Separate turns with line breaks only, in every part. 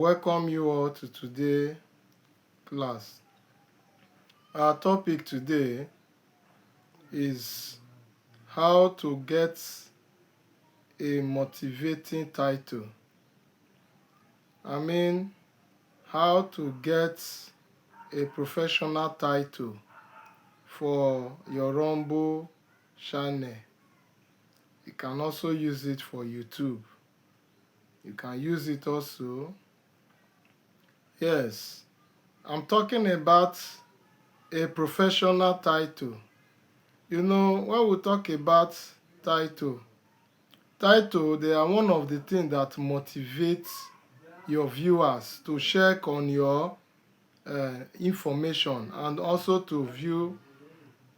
Welcome you all to today's class. Our topic today is how to get a motivating title. How to get a professional title for your Rumble channel. You can also use it for YouTube. You can use it also. Yes, I'm talking about a professional title. You know, when we talk about title, they are one of the things that motivates your viewers to check on your information and also to view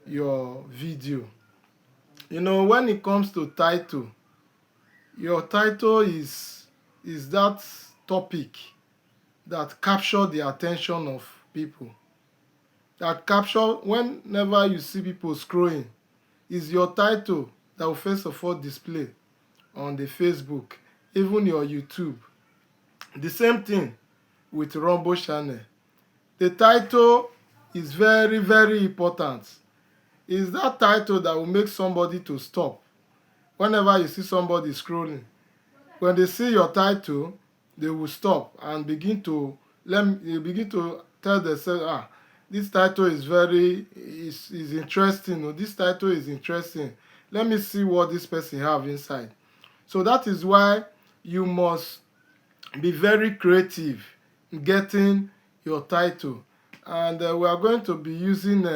your video. You know, when it comes to title, your title is that topic that capture the attention of people. That capture, whenever you see people scrolling, is your title that will first of all display on the Facebook, even your YouTube. The same thing with Rumble channel. The title is very, very important. It's that title that will make somebody to stop. Whenever you see somebody scrolling, when they see your title, they will stop and begin to tell themselves, this title is interesting, or this title is interesting. Let me see what this person have inside. So that is why you must be very creative in getting your title. And we are going to be using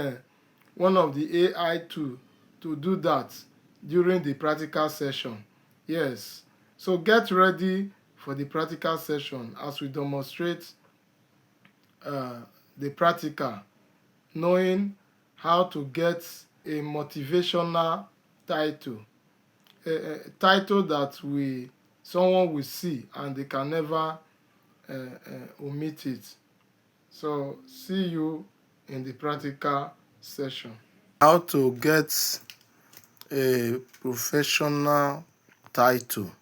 one of the AI tools to do that during the practical session. Yes, so get ready for the practical session as we demonstrate the practical, knowing how to get a motivational title, a title that someone will see and they can never omit it. So see you in the practical session. How to get a professional title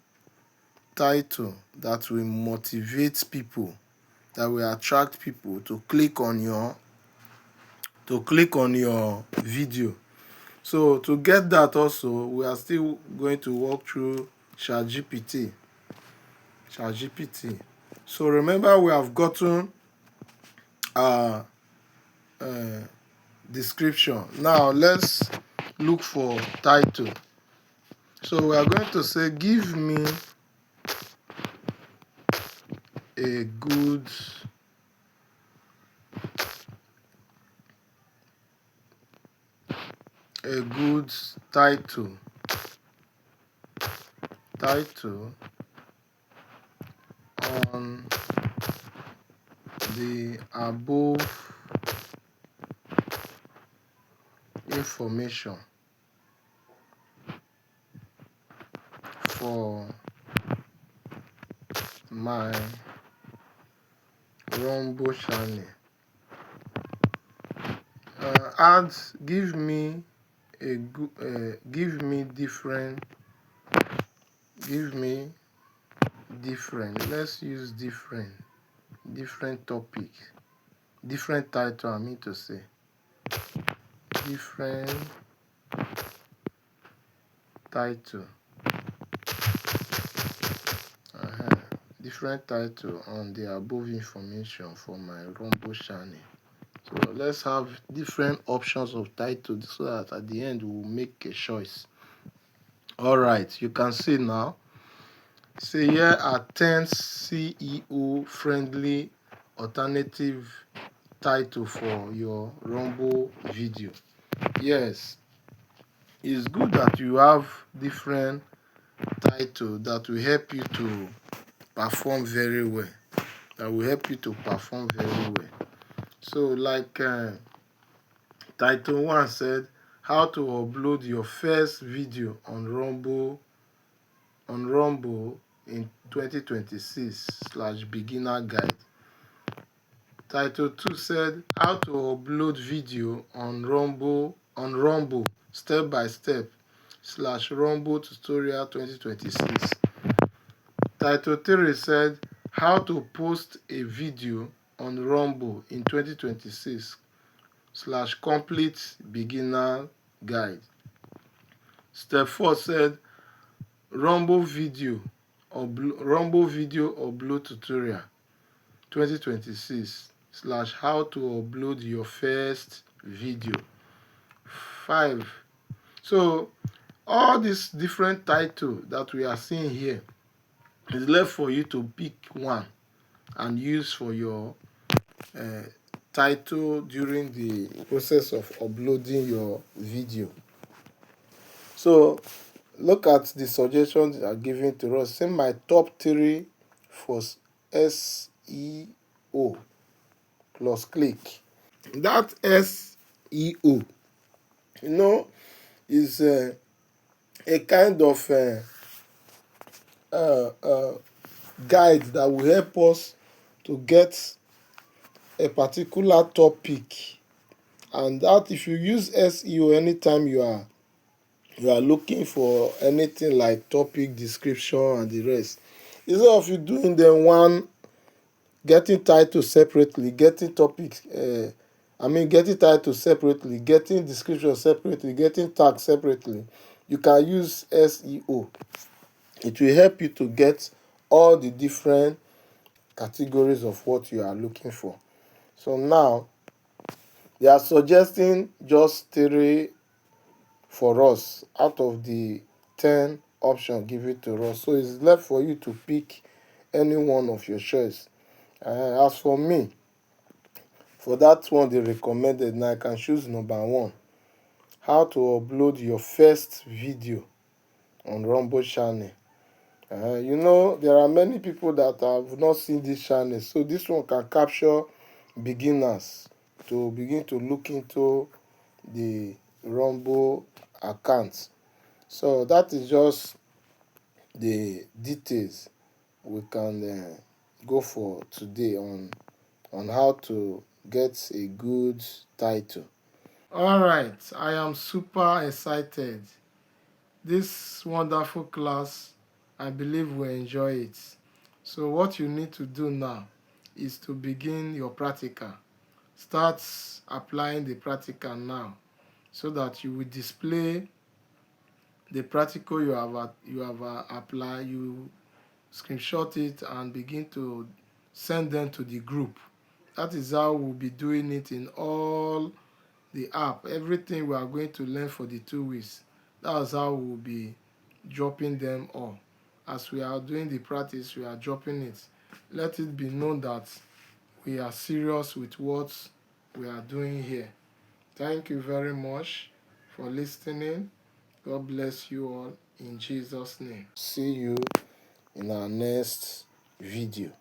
that will motivate people, that will attract people to click on your video. So to get that also, we are still going to walk through ChatGPT. So remember, we have gotten our description. Now let's look for title. So we are going to say, give me a good title on the above information for my Rumble channel. Give me different. Let's use different topic, different title. I mean to say different title. Different title on the above information for my Rumble channel. So let's have different options of title so that at the end we'll make a choice. All right, you can see now. Say here are 10 SEO-friendly alternative title for your Rumble video. Yes, it's good that you have different title that will help you to perform very well. So like title 1 said, how to upload your first video on Rumble in 2026/beginner guide. Title 2 said, how to upload video on Rumble step by step /Rumble tutorial 2026. Title 3 said, how to post a video on Rumble in 2026 / complete beginner guide. Step 4 said Rumble video upload tutorial 2026 / how to upload your first video. 5. So all these different titles that we are seeing here is left for you to pick one and use for your title during the process of uploading your video. So look at the suggestions that are given to us. Say my top 3 for SEO plus click. That SEO, is a kind of guide that will help us to get a particular topic, and that if you use SEO anytime you are looking for anything like topic description and the rest, instead of you doing them one, getting title separately, getting topics getting title separately, getting description separately, getting tag separately, you can use SEO. It will help you to get all the different categories of what you are looking for. So now they are suggesting just 3 for us out of the 10 options given to us. So it's left for you to pick any one of your choice. As for me, for that one they recommended, now I can choose number 1. How to upload your first video on Rumble channel. There are many people that have not seen this channel, so this one can capture beginners to begin to look into the Rumble account. So that is just the details we can go for today on how to get a good title. All right, I am super excited. This wonderful class, I believe we'll enjoy it. So what you need to do now is to begin your practical. Start applying the practical now, so that you will display the practical you have applied. You screenshot it and begin to send them to the group. That is how we'll be doing it in all the app. Everything we are going to learn for the 2 weeks, that's how we'll be dropping them all. As we are doing the practice, we are dropping it. Let it be known that we are serious with what we are doing here. Thank you very much for listening. God bless you all in Jesus' name. See you in our next video.